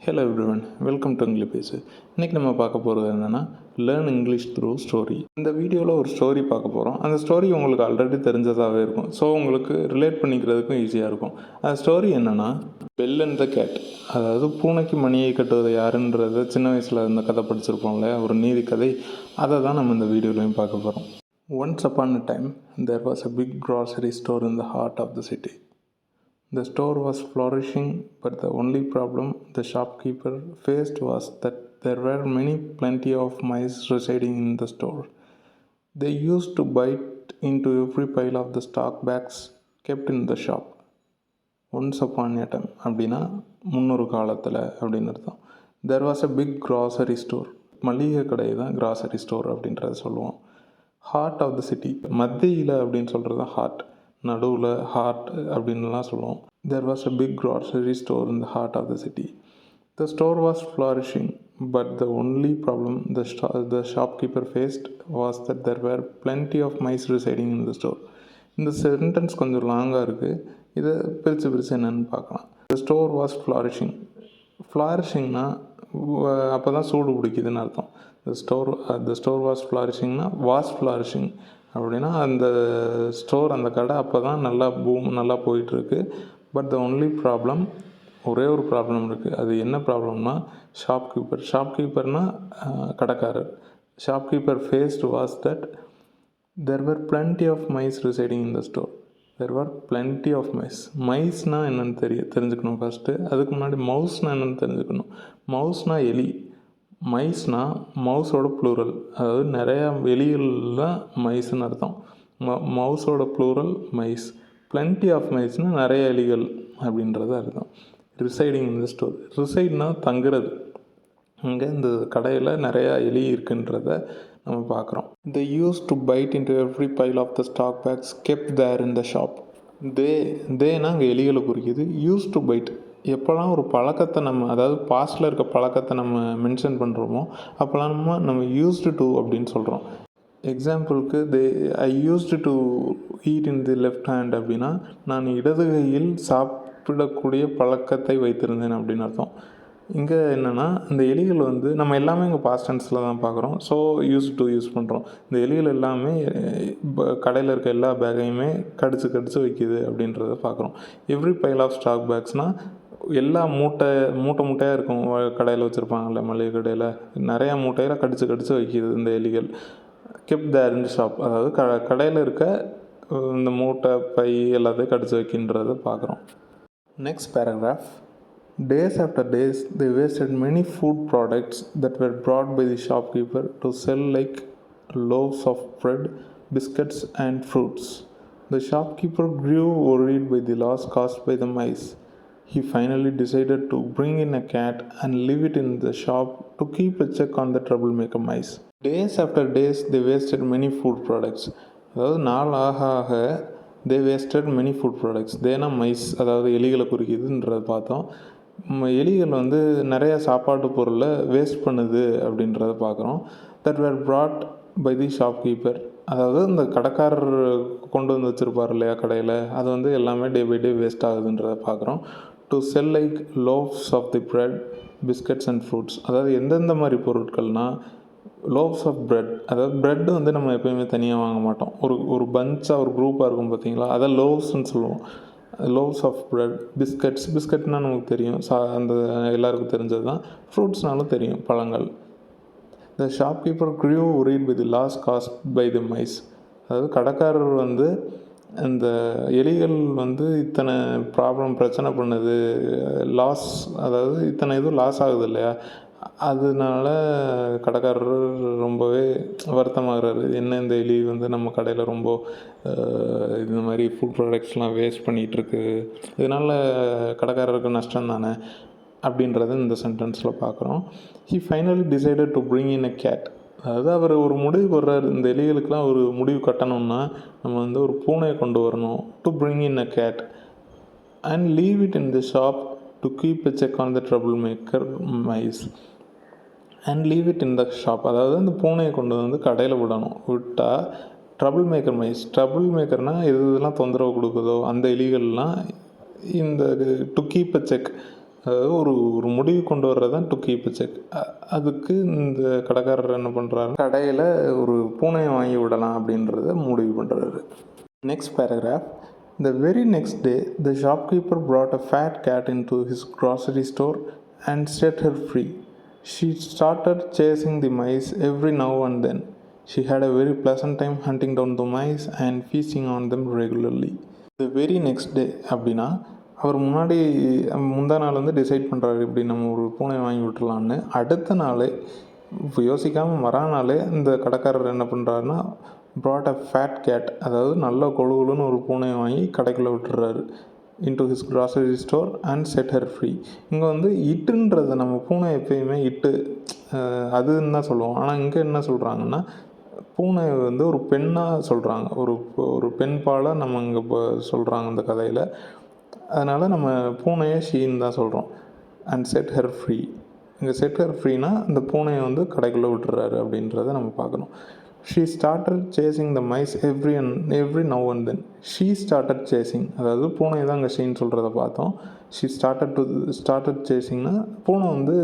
Hello everyone, welcome to ENGLIPESU. இன்றைக்கி நம்ம பார்க்க போகிறது என்னென்னா லேர்ன் இங்கிலீஷ் த்ரூ ஸ்டோரி. இந்த வீடியோவில் ஒரு ஸ்டோரி பார்க்க போகிறோம். அந்த ஸ்டோரி உங்களுக்கு ஆல்ரெடி தெரிஞ்சதாகவே இருக்கும். ஸோ உங்களுக்கு ரிலேட் பண்ணிக்கிறதுக்கும் ஈஸியாக இருக்கும். அந்த ஸ்டோரி என்னென்னா பெல் அண்ட் த கேட், அதாவது பூனைக்கு மணியை கட்டுவது யாருன்றதை சின்ன வயசில் இந்த கதை படிச்சிருப்போம்ல, ஒரு நீதி கதை. அதை தான் நம்ம இந்த வீடியோலையும் பார்க்க போகிறோம். Once upon a time there was a big grocery store in the heart of the city. The store was flourishing, but the only problem the shopkeeper faced was that there were plenty of mice residing in the store. They used to bite into every pile of the stock bags kept in the shop. Once upon a time அப்படின்னா முன்னொரு காலத்தில் அப்படின்னு அர்த்தம். There was a big grocery store. மளிகை கடை தான் grocery store அப்படின்றத சொல்லுவோம். ஹார்ட் ஆஃப் த சிட்டி, மத்தியில் அப்படின்னு சொல்கிறது தான் ஹார்ட், நடுவில் ஹார்ட் அப்படின்லாம் சொல்லுவோம். There was a big grocery store in the heart of the city. The store was flourishing, but the only problem the shopkeeper faced was that there were plenty of mice residing in the store. இந்த sentence கொஞ்சம் லாங்காக இருக்குது. இதை பிரித்து என்னென்னு பார்க்கலாம். The store was flourishing. ஃப்ளாரிஷிங்னா அப்போ தான் சூடு பிடிக்குதுன்னு அர்த்தம். the store was flourishingனா was flourishing அப்படின்னா அந்த ஸ்டோர், அந்த கடை அப்போ தான் நல்லா போயிட்டுருக்கு. பட் த ஒன்லி ப்ராப்ளம், ஒரே ஒரு ப்ராப்ளம் இருக்குது. அது என்ன ப்ராப்ளம்னா ஷாப்கீப்பர்னால் கடைக்காரர். Shopkeeper faced was that there were plenty of mice residing in the store. There were plenty of mice. மைஸ்னால் என்னென்னு தெரிஞ்சுக்கணும் ஃபஸ்ட்டு. அதுக்கு முன்னாடி மவுஸ்னால் என்னென்னு தெரிஞ்சுக்கணும். மவுஸ்னால் எலி, மைஸ்னால் மவுஸோட ப்ளூரல், அதாவது நிறையா எலிகள் தான் மைஸ்ன்னு அர்த்தம். மவுஸோட ப்ளூரல் மைஸ். plenty ஆஃப் மைஸ்னால் நிறைய எலிகள் அப்படின்றது அர்த்தம். ரிசைடிங் இன் த ஸ்டோர், ரிசைட்னால் தங்குறது. இங்கே இந்த கடையில் நிறையா எலி இருக்குன்றத நம்ம பார்க்குறோம். They used to bite into every pile of the stock bags kept there in the shop. தேனா அங்கே எலிகளை குறிக்குது. யூஸ் டு பைட், எப்போல்லாம் ஒரு பழக்கத்தை நம்ம, அதாவது பாஸ்டில் இருக்க பழக்கத்தை நம்ம மென்ஷன் பண்ணுறோமோ அப்போல்லாம் நம்ம யூஸ்டு டு அப்படின்னு சொல்கிறோம். எக்ஸாம்பிளுக்கு I used to eat in the left hand அப்படின்னா நான் இடது கையில் சாப்பிடக்கூடிய பழக்கத்தை வைத்திருந்தேன் அப்படின்னு அர்த்தம். இங்கே என்னென்னா இந்த எலிகள் நம்ம எல்லாமே இங்கே பாஸ்ட் டென்ஸில் தான் பார்க்குறோம். ஸோ யூஸ் பண்ணுறோம். இந்த எலிகள் எல்லாமே கடையில் இருக்க எல்லா பேக்கையுமே கடிச்சு வைக்கிது அப்படின்றத பார்க்குறோம். எவ்ரி பைல் ஆஃப் ஸ்டாக் பேக்ஸ்னால் எல்லா மூட்டையாக இருக்கும். கடையில் வச்சுருப்பாங்கள்ல, மளிகை கடையில் நிறையா மூட்டையில் கடிச்சு வைக்கிது இந்த எலிகள். கெப்ட் தேர் இன் ஷாப், அதாவது கடையில் இருக்க இந்த மூட்டை பை எல்லாத்தையும் கடிச்சு வைக்கின்றதை பார்க்குறோம். Next paragraph. Days after days, they wasted many food products that were brought by the shopkeeper to sell, like loaves of bread, biscuits, and fruits. The shopkeeper grew worried by the loss caused by the mice. He finally decided to bring in a cat and leave it in the shop to keep a check on the troublemaker mice. Days after days, they wasted many food products. அதாவது நாள் ஆக they wasted many food products. Dena mice, அதாவது எலிகளை குறிக்குதுன்றதை பார்த்தோம். எலிகள் நிறைய சாப்பாட்டு பொருளை waste பண்ணுது அப்படின்றத பார்க்குறோம். That were brought by the shopkeeper, அதாவது இந்த கடைக்காரர் கொண்டு வச்சுருப்பார் இல்லையா கடையில், அது எல்லாமே டே பை டே வேஸ்ட் ஆகுதுன்றதை பார்க்குறோம். To sell like loaves of the bread, biscuits and fruits, அதாவது எந்தெந்த மாதிரி பொருட்கள்னால் லோவ்ஸ் ஆஃப் பிரெட், அதாவது பிரெட் நம்ம எப்போயுமே தனியாக வாங்க மாட்டோம். ஒரு பஞ்சாக ஒரு குரூப்பாக இருக்கும் பார்த்தீங்களா, அதை லோவ்ஸ்ன்னு சொல்லுவோம். Loaves of bread. பிஸ்கட்னால் நமக்கு தெரியும், அந்த எல்லாருக்கும் தெரிஞ்சது தான். ஃப்ரூட்ஸ்னாலும் தெரியும், பழங்கள். த shopkeeper grew worried by the loss caused by the mice. அதாவது கடைக்காரர் இந்த எலிகள் இத்தனை பிரச்சனை பண்ணுது, லாஸ், அதாவது இத்தனை இது லாஸ் ஆகுது இல்லையா, அதனால கடைக்காரர் ரொம்பவே வருத்தமாகறாரு. என்ன இந்த எலி நம்ம கடையில் ரொம்ப இந்த மாதிரி ஃபுட் ப்ராடக்ட்ஸ்லாம் வேஸ்ட் பண்ணிகிட்ருக்கு, இதனால் கடைக்காரருக்கு நஷ்டம் தானே அப்படின்றத இந்த சென்டென்ஸில் பார்க்குறோம். He finally decided to bring in a cat. அதாவது அவர் ஒரு முடிவுக்கு வர்றாரு. இந்த எலிகளுக்கெலாம் ஒரு முடிவு கட்டணும்னா நம்ம ஒரு பூனையை கொண்டு வரணும். To bring in a cat and leave it in the shop to keep a check on the troublemaker mice. And leave it in the shop, அதாவது அந்த பூனையை கொண்டு கடையில் விட்டால் ட்ரபிள் மேக்கர்னால் இதெல்லாம் தொந்தரவு கொடுக்குதோ அந்த எலிகள்லாம் இந்த டு கீப் அ செக், அதாவது ஒரு ஒரு முடிவு கொண்டு வர்றது தான் டு கீப் செக். அதுக்கு இந்த கடைக்காரர் என்ன பண்ணுறாரு, கடையில் ஒரு பூனையை வாங்கி விடலாம் அப்படின்றத முடிவு பண்ணுறாரு. Next paragraph. The very next day, the shopkeeper brought a fat cat into his grocery store and set her free. She started chasing the mice every now and then. She had a very pleasant time hunting down the mice and feasting on them regularly. The very next day அப்படின்னா அவர் முந்தா நாள் வந்து decide பண்ணுறாரு இப்படி நம்ம ஒரு பூனை வாங்கி விட்டுலான்னு. அடுத்த நாள் இப்போ யோசிக்காமல் மறாநாளே இந்த கடைக்காரர் என்ன பண்ணுறாருன்னா, brought a fat cat, அதாவது நல்ல கொழுகுலுன்னு ஒரு பூனையை வாங்கி கடைக்குள்ளே விட்டுறாரு. into his grocery store and set her free. இங்கே வந்து இட்டுன்றதை நம்ம பூனை எப்பயுமே இட்டு அதுன்னு தான் சொல்லுவோம். ஆனால் இங்கே என்ன சொல்கிறாங்கன்னா, பூனை வந்து ஒரு பெண்ணாக சொல்கிறாங்க. ஒரு பெண் பாலாக நம்ம இங்கே இப்போ சொல்கிறாங்க இந்த கதையில். அதனால் நம்ம பூனையை ஷீன்னு தான் சொல்கிறோம். And set her free. இங்கே செட் ஹர் ஃப்ரீனா இந்த பூனையை வந்து கடைக்குள்ளே விட்டுறாரு அப்படின்றத நம்ம பார்க்கணும். She started chasing the mice every now and then. She started chasing, அதாவது பூனை தான் இங்கே ஷீன்னு சொல்கிறத பார்த்தோம். ஷீ ஸ்டார்டட் சேசிங்னா பூனை வந்து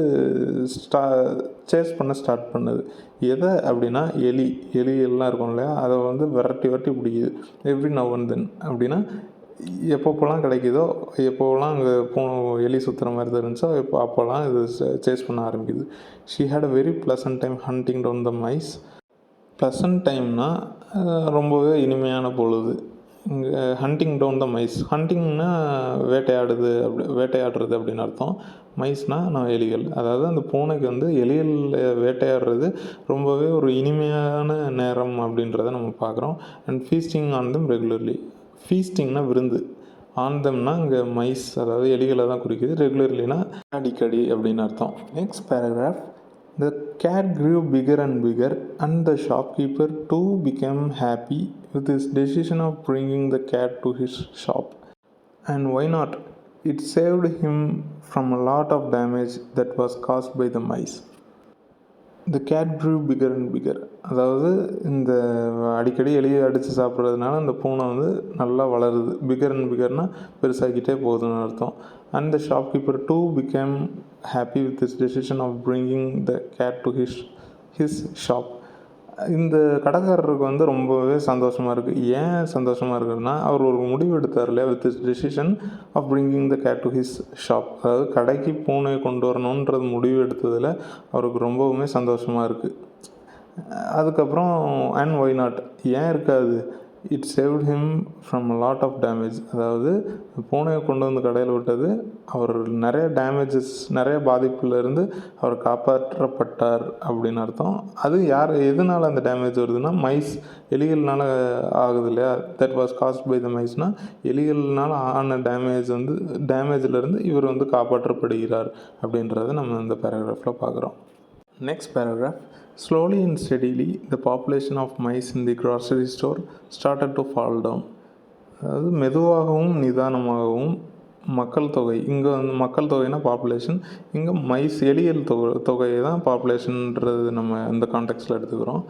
சேஸ் பண்ண ஸ்டார்ட் பண்ணுது. எதை அப்படின்னா எலியெல்லாம் இருக்கும் இல்லையா, அதை வந்து விரட்டி பிடிக்குது. எவ்ரி நவ் அண்ட் தென் அப்படின்னா எப்பப்போலாம் கிடைக்குதோ, எப்போலாம் அங்கே எலி சுற்றுற மாதிரி தெரிஞ்சோ அப்போல்லாம் இது சேஸ் பண்ண ஆரம்பிக்குது. She had a very pleasant time hunting down the mice. Pleasant டைம்னா ரொம்பவே இனிமையான பொழுது. இங்கே ஹண்டிங் டவுன் த மைஸ். ஹண்டிங்னா வேட்டையாடுறது அப்படின்னு அர்த்தம். மைஸ்னால் எலிகள். அதாவது அந்த பூனைக்கு வந்து எலிகள் வேட்டையாடுறது ரொம்பவே ஒரு இனிமையான நேரம் அப்படின்றத நம்ம பார்க்குறோம். And feasting on them regularly. ஃபீஸ்டிங்னா விருந்து, ஆந்தம்னா இங்கே மைஸ் அதாவது எலிகளை தான் குறிக்குது. ரெகுலர்லினா அடிக்கடி அப்படின்னு அர்த்தம். Next paragraph. The cat grew bigger and bigger, and the shopkeeper too became happy with his decision of bringing the cat to his shop. And why not? It saved him from a lot of damage that was caused by the mice. The cat grew bigger and bigger. அதாவது இந்த அடிக்கடி எலியை அடித்து சாப்பிட்றதுனால அந்த பூனை வந்து நல்லா வளருது. பிகர் அண்ட் பிகர்னால் பெருசாகிக்கிட்டே போகுதுன்னு அர்த்தம். And the shopkeeper too became happy with his decision of bringing the cat to his shop. இந்த கடைக்காரருக்கு வந்து ரொம்பவே சந்தோஷமாக இருக்குது. ஏன் சந்தோஷமாக இருக்குதுன்னா, அவர் ஒரு முடிவு எடுத்தார் இல்லையா, with his decision of bringing the cat to his shop. அதாவது கடைக்கு பூனையை கொண்டு வரணுன்றது முடிவு எடுத்ததில் அவருக்கு ரொம்பவுமே சந்தோஷமாக இருக்குது. அதுக்கப்புறம் அண்ட் ஒய் நாட், ஏன் இருக்காது, it saved him from lot of damage. அதாவது பூனையை கொண்டு வந்து கடையில் விட்டது அவர் நிறைய பாதிப்புலேருந்து அவர் காப்பாற்றப்பட்டார் அப்படின்னு அர்த்தம். அது எதனால் அந்த டேமேஜ் வருதுன்னா, மைஸ் எலிகள்னால ஆகுது இல்லையா, that was caused by the மைஸ்னால் எலிகள்னால ஆன டேமேஜிலேருந்து இவர் வந்து காப்பாற்றப்படுகிறார் அப்படின்றத நம்ம இந்த பேராகிராஃபில் பார்க்குறோம். Next paragraph. Slowly and steadily, the population of mice in the grocery store started to fall down. அதாவது மெதுவாகவும் நிதானமாகவும் மக்கள் தொகை, இங்கே வந்து மக்கள் தொகைனா பாப்புலேஷன், இங்கே மைஸ் எலியல் தொகையை தான் பாப்புலேஷன்ன்றது நம்ம இந்த கான்டெக்ஸ்டில் எடுத்துக்கிறோம்.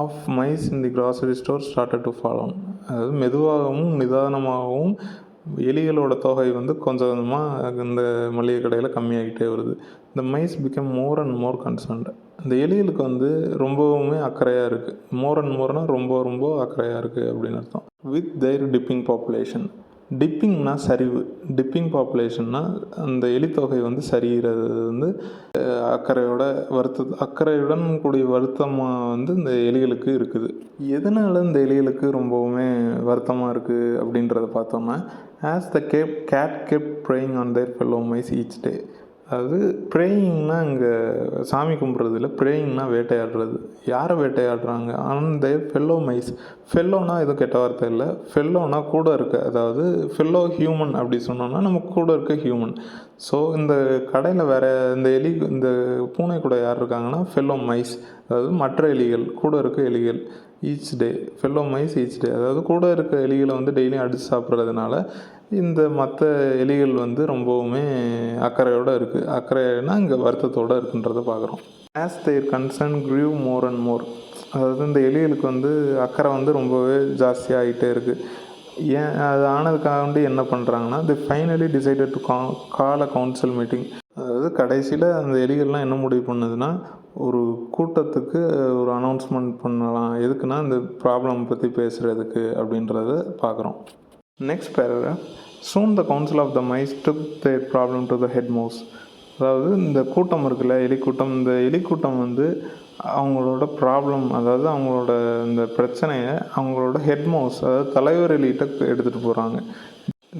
Of mice in the grocery store started to fall down. அதாவது மெதுவாகவும் நிதானமாகவும் எலிகளோட தொகை வந்து கொஞ்சம் கொஞ்சமாக இந்த மளிகை கடையில் கம்மியாகிட்டே வருது. இந்த mice become more and more concerned. இந்த எலிகளுக்கு வந்து ரொம்பவுமே அக்கறையாக இருக்குது. மோர் அண்ட் மோர்னால் ரொம்ப அக்கறையாக இருக்குது அப்படின்னு அர்த்தம். With their dipping population. டிப்பிங்னா சரிவு, டிப்பிங் பாப்புலேஷன்னா அந்த எலித்தொகை வந்து சரிகிறது வந்து அக்கறையுடன் கூடிய வருத்தமாக வந்து இந்த எலிகளுக்கு இருக்குது. எதனால் இந்த எலிகளுக்கு ரொம்பவுமே வருத்தமாக இருக்குது அப்படின்றத பார்த்தோம்னா, as the cat kept preying on their fellow mice each day. அதாவது ப்ரேயிங்னா இங்கே சாமி கும்பிட்றது இல்லை, ப்ரேயிங்னா வேட்டையாடுறது. யாரை வேட்டையாடுறாங்க, அந்த ஃபெல்லோ மைஸ். ஃபெல்லோனா எதுவும் கெட்ட வார்த்தை இல்லை, ஃபெல்லோனா கூட இருக்க, அதாவது ஃபெல்லோ ஹியூமன் அப்படி சொன்னோம்னா நம்ம கூட இருக்க ஹியூமன். ஸோ இந்த கடையில் வேறு இந்த பூனை கூட யார் இருக்காங்கன்னா ஃபெல்லோ மைஸ், அதாவது மற்ற எலிகள், கூட இருக்க எலிகள். Each day, fellow mice each day, அதாவது கூட இருக்க எலிகளை வந்து டெய்லியும் அடித்து சாப்பிட்றதுனால இந்த மற்ற எலிகள் வந்து ரொம்பவுமே அக்கறையோடு இருக்குது. அக்கறைனா இங்கே வருத்தத்தோடு இருக்குன்றதை பார்க்குறோம். As their concern grieve more and more. அதாவது இந்த எலிகளுக்கு வந்து அக்கறை வந்து ரொம்பவே ஜாஸ்தியாகிட்டே இருக்குது. ஏன் அது ஆனதுக்காக என்ன பண்ணுறாங்கன்னா, they finally decided to call a council meeting. அதாவது கடைசியில் அந்த எலிகள்லாம் என்ன முடிவு பண்ணுதுன்னா, ஒரு கூட்டத்துக்கு ஒரு அனௌன்ஸ்மெண்ட் பண்ணலாம். எதுக்குன்னா இந்த ப்ராப்ளம் பற்றி பேசுகிறதுக்கு அப்படின்றத பார்க்குறோம். Next paragraph. Soon the council of the mice took their problem to the head mouse. அதாவது இந்த கூட்டம் இருக்குல்ல, எலிக்கூட்டம். இந்த எலிக்கூட்டம் அவங்களோட ப்ராப்ளம், அதாவது அவங்களோட இந்த பிரச்சனையை அவங்களோட ஹெட் மவுஸ், அதாவது தலைவர் எலிகிட்ட எடுத்துகிட்டு போகிறாங்க.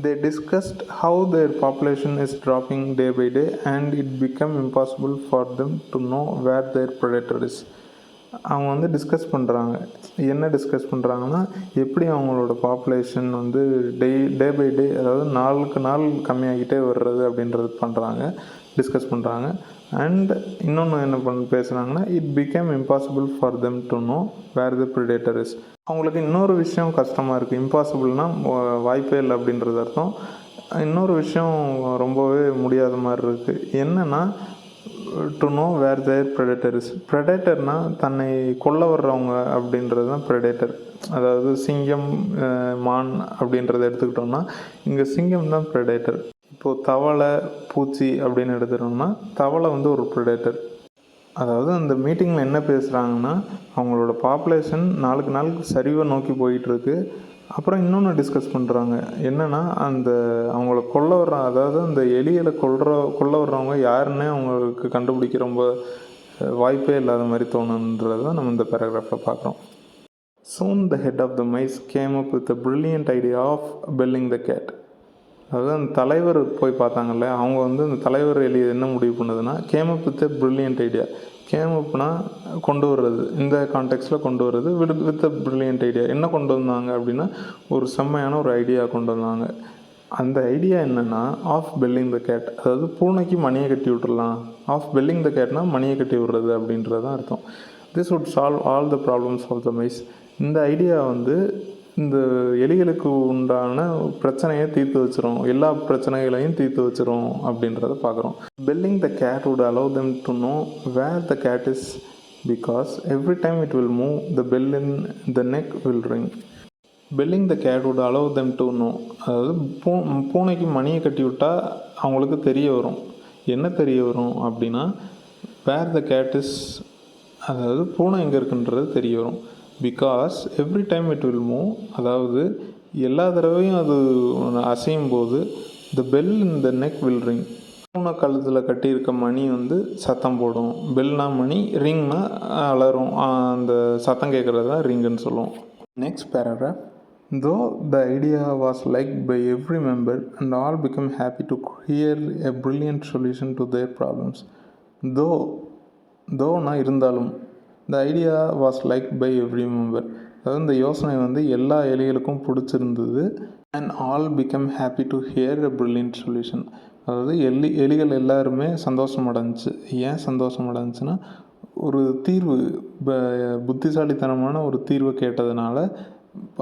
They discussed how their population is dropping day by day and it became impossible for them to know where their predator is. அவங்க டிஸ்கஸ் பண்ணுறாங்க. என்ன டிஸ்கஸ் பண்ணுறாங்கன்னா, எப்படி அவங்களோட பாப்புலேஷன் டே பை டே, அதாவது நாளுக்கு நாள் கம்மியாகிட்டே வர்றது அப்படின்றது டிஸ்கஸ் பண்ணுறாங்க. அண்ட் இன்னொன்று என்ன பேசுகிறாங்கன்னா, it became impossible for them to know where the predator is. அவங்களுக்கு இன்னொரு விஷயம் கஷ்டமாக இருக்குது. இம்பாசிபிள்னால் வாய்ப்பே இல்லை அப்படின்றது அர்த்தம். இன்னொரு விஷயம் ரொம்பவே முடியாத மாதிரி இருக்குது. என்னென்னா, to know where their predator is. ப்ரெடேட்டர்னால் தன்னை கொல்ல வர்றவங்க அப்படின்றது தான் ப்ரெடேட்டர். அதாவது சிங்கம், மான் அப்படின்றத எடுத்துக்கிட்டோம்னா, இங்கே சிங்கம் தான் ப்ரெடேட்டர். இப்போது தவளை, பூச்சி அப்படின்னு எடுத்துட்டோம்னா, தவளை ஒரு ப்ரெடேட்டர். அதாவது அந்த மீட்டிங்கில் என்ன பேசுகிறாங்கன்னா, அவங்களோட பாப்புலேஷன் நாளுக்கு நாளுக்கு சரிவை நோக்கி போயிட்டுருக்கு. அப்புறம் இன்னொன்று டிஸ்கஸ் பண்ணுறாங்க. என்னென்னா, அவங்கள கொல்ல வர்றாங்க, அதாவது அந்த எலிகளை கொல்ல வர்றவங்க யாருன்னே அவங்களுக்கு கண்டுபிடிக்க ரொம்ப வாய்ப்பே இல்லாத மாதிரி தோணுன்றது தான் நம்ம இந்த பேராகிராஃபில் பார்க்குறோம். Soon the head of the mice came up with a brilliant idea of belling the cat. அதாவது அந்த தலைவர் போய் பார்த்தாங்கல்ல, அவங்க அந்த தலைவர் எலி என்ன முடிவு பண்ணுதுன்னா, came up with brilliant idea. Came அப்னா கொண்டு வர்றது, இந்த கான்டெக்ஸ்டில் கொண்டு வர்றது. வித் பிரில்லியன்ட் ஐடியா என்ன கொண்டு வந்தாங்க அப்படின்னா, ஒரு செம்மையான ஒரு ஐடியா கொண்டு வந்தாங்க. அந்த ஐடியா என்னென்னா, ஆஃப் பெல்லிங் த கேட். அதாவது பூனைக்கு மணியை கட்டி விட்டுடலாம். ஆஃப் பெல்லிங் த கேட்னா மணியை கட்டி விடுறது அப்படின்றது தான் அர்த்தம். This would solve all the problems of the mice. இந்த ஐடியா இந்த எலிகளுக்கு உண்டான பிரச்சனையை தீர்த்து வச்சிரும், எல்லா பிரச்சனைகளையும் தீர்த்து வச்சிரும் அப்படின்றத பார்க்குறோம். பெல்லிங் the gate would allow them to know where the cat is because every time it will move the bell in the neck will ring. Belling the cat would allow them to know. அதாவது பூனைக்கு மணியை கட்டி விட்டால் அவங்களுக்கு தெரிய வரும். என்ன தெரிய வரும் அப்படின்னா, where the cat is, அதாவது பூனை எங்கே இருக்குன்றது தெரிய வரும். Because every time it will move, அதாவது எல்லா தடவையும் அது அசையும் போது த bell in the neck will ring. பூனை கழுத்தில் கட்டியிருக்க மணி சத்தம் போடும். பெல்னா மணி, ரிங்னா அலரும். அந்த சத்தம் கேட்குறது தான் ரிங்குன்னு சொல்லுவோம். Next paragraph. Though the idea was like by every member and all became happy to hear a brilliant solution to their problems. தோனா இருந்தாலும், the idea was like by every member, அதாவது இந்த யோசனை எல்லா எலிகளுக்கும் பிடிச்சிருந்தது. And all became happy to hear a brilliant solution, அதாவது எலிகள் எல்லாருமே சந்தோஷம் அடைஞ்சிச்சு. ஏன் சந்தோஷம் அடைஞ்சுன்னா, ஒரு தீர்வு, புத்திசாலித்தனமான ஒரு தீர்வு கேட்டதுனால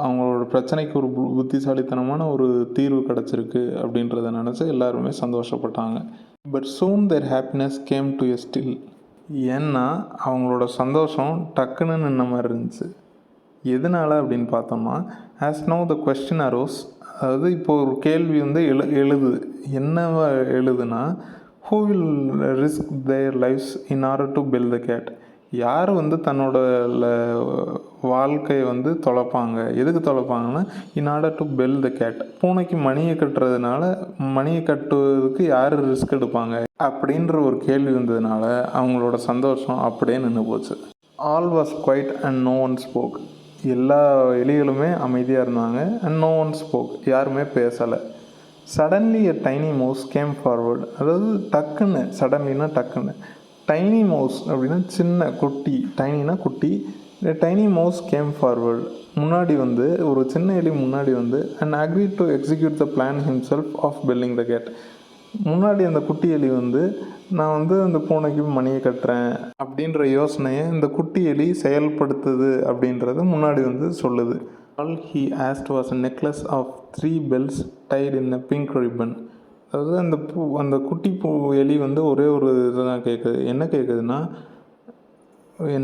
அவங்களோட பிரச்சனைக்கு ஒரு புத்திசாலித்தனமான ஒரு தீர்வு கிடச்சிருக்கு அப்படின்றத நினச்சி எல்லாருமே சந்தோஷப்பட்டாங்க. But soon their happiness came to a still. ஏன்னா அவங்களோட சந்தோஷம் டக்குன்னு நின்ன மாதிரி இருந்துச்சு. எதனால் அப்படின்னு பார்த்தோம்னா, as no the question arose, அதாவது இப்போது ஒரு கேள்வி எழுது. என்னவா எழுதுனா, who will risk their lifes in order to bell the cat. யார் தன்னோட வாழ்க்கையை தொலைப்பாங்க. எதுக்கு தொலைப்பாங்கன்னா, in order to bell the cat. பூனைக்கு மணியை கட்டுறதுனால, மணியை கட்டுவதுக்கு யார் ரிஸ்க் எடுப்பாங்க அப்படின்ற ஒரு கேள்வி வந்ததுனால அவங்களோட சந்தோஷம் அப்படியே நின்று போச்சு. All was quiet and no one spoke. எல்லா எலிகளுமே அமைதியாக இருந்தாங்க. அண்ட் நோ ஒன் ஸ்போக், யாருமே பேசலை. Suddenly a tiny mouse game forward. அதாவது டக்குன்னு, சடன்லினா டக்குன்னு. டைனி மவுஸ் அப்படின்னா சின்ன குட்டி, டைனினா குட்டி. டைனி மவுஸ் கேம் ஃபார்வர்டு, முன்னாடி ஒரு சின்ன எலி முன்னாடி and agree to execute the plan himself of belling the cat. முன்னாடி அந்த குட்டி எலி நான் அந்த பூனைக்கு மணியை கட்டுறேன் அப்படின்ற யோசனையை இந்த குட்டி எலி செயல்படுத்துது அப்படின்றது முன்னாடி சொல்லுது. All he asked was a necklace of 3 bells tied in a pink ribbon. அதாவது அந்த குட்டி எலி ஒரே ஒரு இதுதான் கேட்குது. என்ன கேட்குதுன்னா,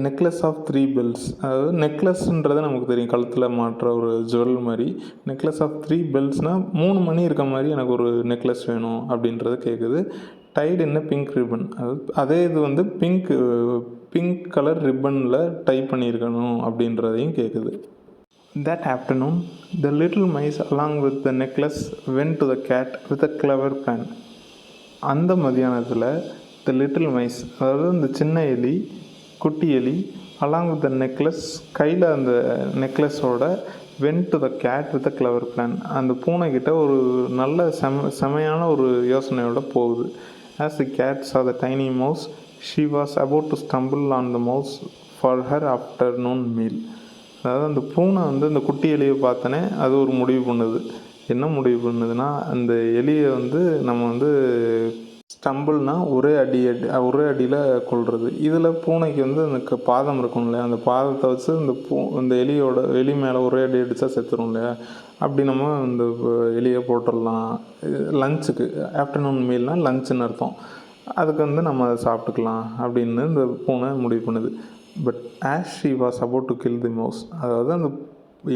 நெக்லஸ் ஆஃப் 3 பெல்ஸ். அதாவது நெக்லஸ்ன்றது நமக்கு தெரியும், கழுத்தில் மாட்டுற ஒரு ஜுவல் மாதிரி. நெக்லஸ் ஆஃப் 3 பெல்ஸ்னால் 3 மணி இருக்க மாதிரி எனக்கு ஒரு நெக்லஸ் வேணும் அப்படின்றது கேட்குது. டைட் என்ன பிங்க் ரிப்பன், அதே இது வந்து பிங்க் கலர் ரிப்பனில் டை பண்ணியிருக்கணும் அப்படின்றதையும் கேட்குது. That afternoon, the little mice along with the necklace went to the cat with a clever plan. அந்த மதியானத்தில் த லிட்டில் மைஸ், அதாவது இந்த சின்ன எலி, குட்டி எலி, அலாங் வித் த நெக்லஸ், கையில் அந்த நெக்லஸோட went to the cat with a clever plan, அந்த பூனைக்கிட்ட ஒரு நல்ல செமையான ஒரு யோசனையோட போகுது. As the cat saw the tiny mouse, she was about to stumble on the mouse for her afternoon meal. அதாவது அந்த பூனை வந்து அந்த குட்டி எலியை பார்த்தோன்னே அது ஒரு முடிவு பண்ணுது. என்ன முடிவு பண்ணுதுன்னா, அந்த எலியை வந்து நம்ம வந்து ஸ்டம்பிள்னா ஒரே அடியில் கொள்வது. இதில் பூனைக்கு வந்து அந்த பாதம் இருக்கும் இல்லையா, அந்த பாதத்தை வச்சு இந்த எலி மேலே ஒரே அடி அடித்தா செத்துரும் இல்லையா, அப்படி நம்ம இந்த எலியை போட்டுடலாம். லஞ்சுக்கு, ஆஃப்டர்நூன் மீல்னால் லஞ்சுன்னு அர்த்தம். அதுக்கு வந்து நம்ம அதை சாப்பிட்டுக்கலாம் அப்படின்னு இந்த பூனை முடிவு பண்ணுது. But as she was about to kill the mouse, அதாவது அந்த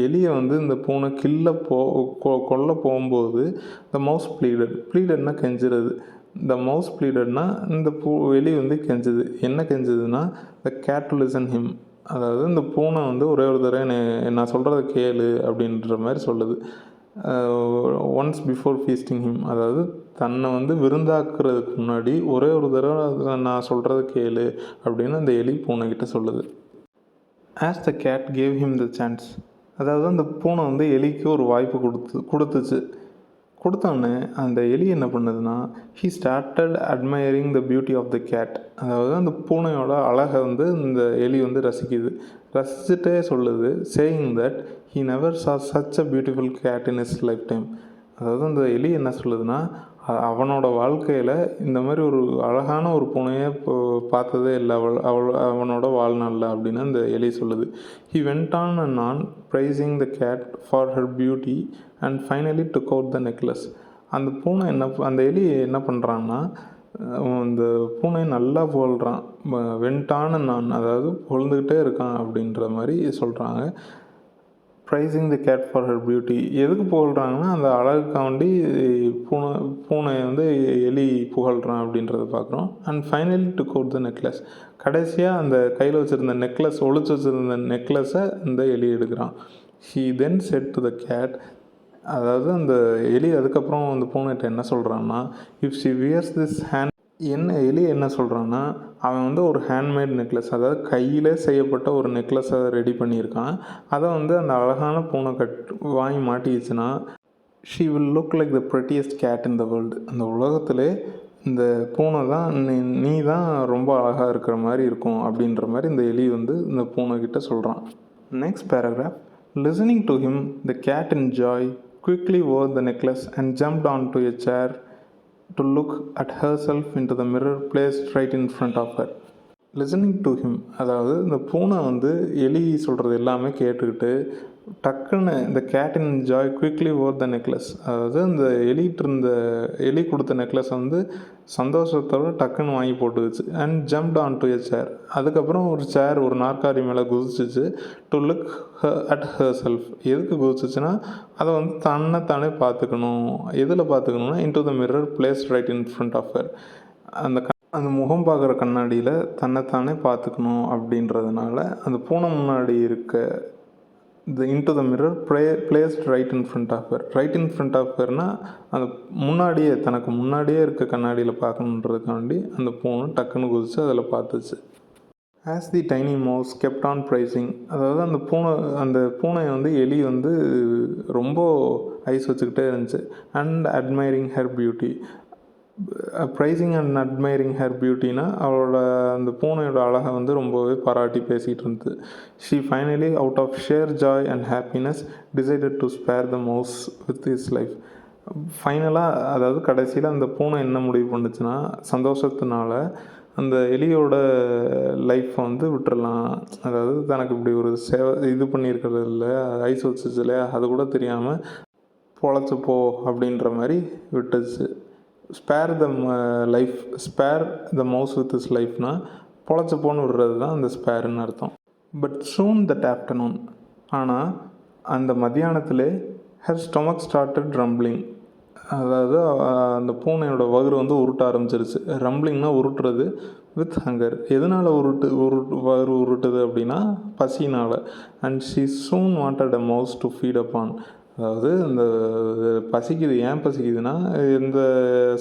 எலியை வந்து இந்த பூனை கொல்ல போகும்போது த மவுஸ் ப்ளீடட்னா கெஞ்சுறது. த மவுஸ் ப்ளீடட்னா இந்த எலி வந்து கெஞ்சுது. என்ன கெஞ்சுதுன்னா, த கேட் டு லிசன் ஹிம், அதாவது இந்த பூனை வந்து ஒரே ஒரு தடவை நான் சொல்கிறத கேளு அப்படின்ற மாதிரி சொல்லுது. ஒன்ஸ் பிஃபோர் ஃபீஸ்டிங் ஹிம், அதாவது தன்னை வந்து விருந்தாக்குறதுக்கு முன்னாடி ஒரே ஒரு தடவை நான் சொல்கிறத கேளு அப்படின்னு அந்த எலி பூனைக்கிட்ட சொல்லுது. As the cat gave him the chance, அதாவது அந்த பூனை வந்து எலிக்கு ஒரு வாய்ப்பு கொடுத்துச்சு. கொடுத்தோன்னே அந்த எலி என்ன பண்ணுதுன்னா, he started admiring the beauty of the cat, அதாவது அந்த பூனையோட அழகை வந்து இந்த எலி வந்து ரசிச்சுட்டே சொல்லுது. Saying that he never saw such a beautiful cat in his lifetime, அதாவது அந்த எலி என்ன சொல்லுதுன்னா, அவனோட வாழ்க்கையில் இந்த மாதிரி ஒரு அழகான ஒரு பூனையை பார்த்ததே இல்லை அவனோட வாழ்நாளில் அப்படின்னு அந்த எலி சொல்லுது. He went on and on praising the cat for her beauty and finally took out the necklace. அந்த எலி என்ன பண்ணுறான்னா, இந்த பூனையை நல்லா புகழ்கிறான். வென்டான நான், அதாவது புகழ்ந்துக்கிட்டே இருக்கான் அப்படின்ற மாதிரி சொல்கிறாங்க. Praising the cat for her beauty, எதுக்கு புகழ்கிறாங்கன்னா, அந்த அழகுக்காண்டி பூனையை வந்து எலி புகழ்கிறான் அப்படின்றத பார்க்குறோம். And finally took out the necklace, கடைசியாக அந்த கையில் வச்சுருந்த நெக்லஸ், ஒளிச்சு வச்சுருந்த நெக்லஸை இந்த எலி எடுக்கிறான். He then said to the cat, அதாவது அந்த எலி அதுக்கப்புறம் அந்த பூனைகிட்ட என்ன சொல்கிறான்னா, இஃப் ஷி வியர்ஸ் திஸ் எலி என்ன சொல்கிறான்னா, அவன் வந்து ஒரு ஹேண்ட்மேட் நெக்லஸ், அதாவது கையிலே செய்யப்பட்ட ஒரு நெக்லஸை ரெடி பண்ணியிருக்கான். அதை வந்து அந்த அழகான பூனை வாங்கி மாட்டிக்கிச்சுன்னா, she will look like the prettiest cat in the world, அந்த உலகத்திலே இந்த பூனை தான் நீ தான் ரொம்ப அழகாக இருக்கிற மாதிரி இருக்கும் அப்படின்ற மாதிரி இந்த எலி வந்து இந்த பூனைக்கிட்ட சொல்கிறான். Next paragraph. Listening to him the cat in joy quickly wore the necklace and jumped onto a chair to look at herself into the mirror placed right in front of her. Listening to him, அதாவது இந்த பூனை வந்து எலி சொல்கிறது எல்லாமே கேட்டுக்கிட்டு டக்குன்னு இந்த cat in joy quickly wore the necklace, அதாவது இந்த எலி கொடுத்த நெக்லஸ் வந்து சந்தோஷத்தோடு டக்குன்னு வாங்கி போட்டுக்குச்சு. And jumped on to a chair, அதுக்கப்புறம் ஒரு நாற்காலி மேலே குதிச்சிச்சு. To look at herself, எதுக்கு குதிச்சிச்சுன்னா, அதை வந்து தன்னைத்தானே பார்த்துக்கணும். எதில் பார்த்துக்கணுன்னா, into the mirror place right in front of her, அந்த முகம் பார்க்குற கண்ணாடியில் தன்னைத்தானே பார்த்துக்கணும் அப்படின்றதுனால அந்த பூனை முன்னாடி இருக்க into the mirror placed right in front of her. Right in front of ஹர்னால் அந்த தனக்கு முன்னாடியே இருக்க கண்ணாடியில் பார்க்கணுன்றதுக்காண்டி அந்த பூனை டக்குன்னு குதிச்சு அதில் பார்த்துச்சு. As the tiny mouse kept on pricing, அதாவது அந்த பூனையை வந்து எலி வந்து ரொம்ப ஐஸ் வச்சுக்கிட்டே இருந்துச்சு. And admiring her beauty, praising and admiring her பியூட்டினா அந்த பூனையோட அழகை வந்து ரொம்பவே பாராட்டி பேசிகிட்டு இருந்தது. She finally out of sheer joy and happiness decided to spare the mouse with his life. ஃபைனலாக, அதாவது கடைசியில் அந்த பூனை என்ன முடிவு பண்ணுச்சுன்னா, சந்தோஷத்தினால அந்த எலியோட லைஃப்பை வந்து விட்டுறலாம், அதாவது தனக்கு இப்படி ஒரு இது பண்ணியிருக்கிறது இல்லை, ஐஸ் வச்சுச்சு இல்லையா, அது கூட தெரியாமல் பொழைச்சி போ அப்படின்ற மாதிரி விட்டுச்சு. Spare the mouse with his லைஃப்னா பொழைச்சப்போன்னு விடுறது தான் அந்த ஸ்பேருன்னு அர்த்தம். பட் சூன் தட் ஆஃப்டர்நூன், ஆனால் அந்த மத்தியானத்திலே ஹர் ஸ்டொமக் ஸ்டார்டட் ரம்பிளிங், அதாவது அந்த பூனையோட வயிறு வந்து உருட்ட ஆரம்பிச்சிருச்சு. ரம்பிளிங்னா உருட்டுறது, வித் ஹங்கர். எதனால் வயிறு உருட்டுது அப்படின்னா பசினால். And she soon wanted a mouse to feed upon, அதாவது இந்த பசிக்குது. ஏன் பசிக்குதுன்னா எந்த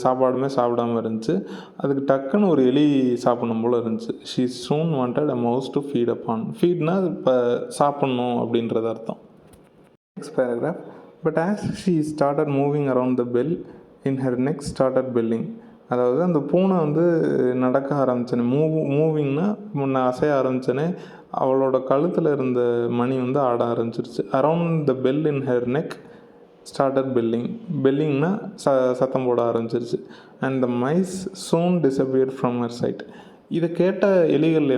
சாப்பாடுமே சாப்பிடாமல் இருந்துச்சு, அதுக்கு டக்குன்னு ஒரு எலி சாப்பிடணும் போல் இருந்துச்சு. She soon wanted a mouse to feed upon. ஃபீட்னா இப்போ சாப்பிட்ணும் அப்படின்றது அர்த்தம். Next paragraph. But as she started moving around the bell, in her neck started belling, அதாவது அந்த பூனை வந்து நடக்க ஆரம்பிச்சேனே, மூவிங்னா முன்ன அசைய ஆரம்பித்தோன்னே அவளோட கழுத்தில் இருந்த மணி வந்து ஆட ஆரம்பிச்சிருச்சு. Around the bell in her neck started belling, பெல்லிங்னா சத்தம் போட ஆரம்பிச்சிருச்சு. And the mice soon disappeared from her sight. இதை கேட்ட எலிகள்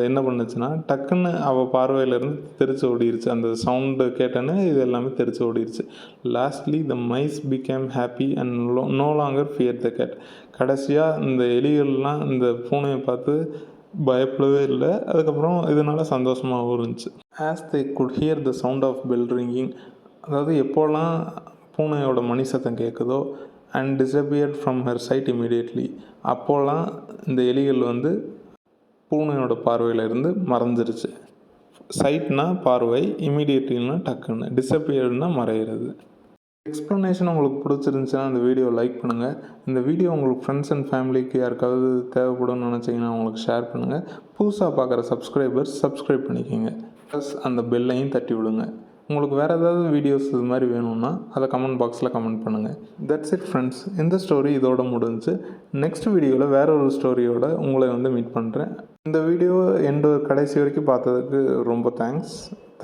என்ன பண்ணுச்சுன்னா டக்குன்னு அவள் பார்வையிலேருந்து தெரிச்சு ஓடிடுச்சு. அந்த சவுண்டு கேட்டோன்னே இது எல்லாமே தெரிச்சு ஓடிடுச்சு. Lastly the mice became happy and no longer fear the cat. கடைசியாக இந்த எலிகள்லாம் இந்த பூனையை பார்த்து பயப்படவே இல்லை. அதுக்கப்புறம் இதனால் சந்தோஷமாகவும் இருந்துச்சு. As they could hear the sound of bell ringing, அதாவது எப்போல்லாம் பூனையோட மணி சத்தம் கேட்குதோ, and disappeared from her sight immediately, அப்போல்லாம் இந்த எலிகள் வந்து பூனையோட பார்வையிலேருந்து மறைஞ்சிருச்சு. சைட்னா பார்வை, இமீடியட்லினா டக்குன்னு, டிஸப்பியர்ட்னா மறையிறது. எக்ஸ்ப்ளனேஷன் உங்களுக்கு பிடிச்சிருந்துச்சுன்னா இந்த வீடியோ லைக் பண்ணுங்கள். இந்த வீடியோ உங்களுக்கு ஃப்ரெண்ட்ஸ் அண்ட் ஃபேமிலிக்கு யாருக்காவது தேவைப்படும்னு நினச்சிங்கன்னா அவங்களுக்கு ஷேர் பண்ணுங்கள். புதுசாக பார்க்குற சப்ஸ்கிரைப் பண்ணிக்கோங்க. ப்ளஸ் அந்த பெல்லையும் தட்டி விடுங்க. உங்களுக்கு வேறு ஏதாவது வீடியோஸ் இது மாதிரி வேணும்னா அதை கமெண்ட் பாக்ஸில் கமெண்ட் பண்ணுங்கள். That's it friends. இந்த ஸ்டோரி இதோட முடிஞ்சு. நெக்ஸ்ட் வீடியோவில் வேற ஒரு ஸ்டோரியோட உங்களை வந்து மீட் பண்ணுறேன். இந்த வீடியோ கடைசி வரைக்கும் பார்த்ததுக்கு ரொம்ப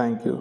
தேங்க்யூ.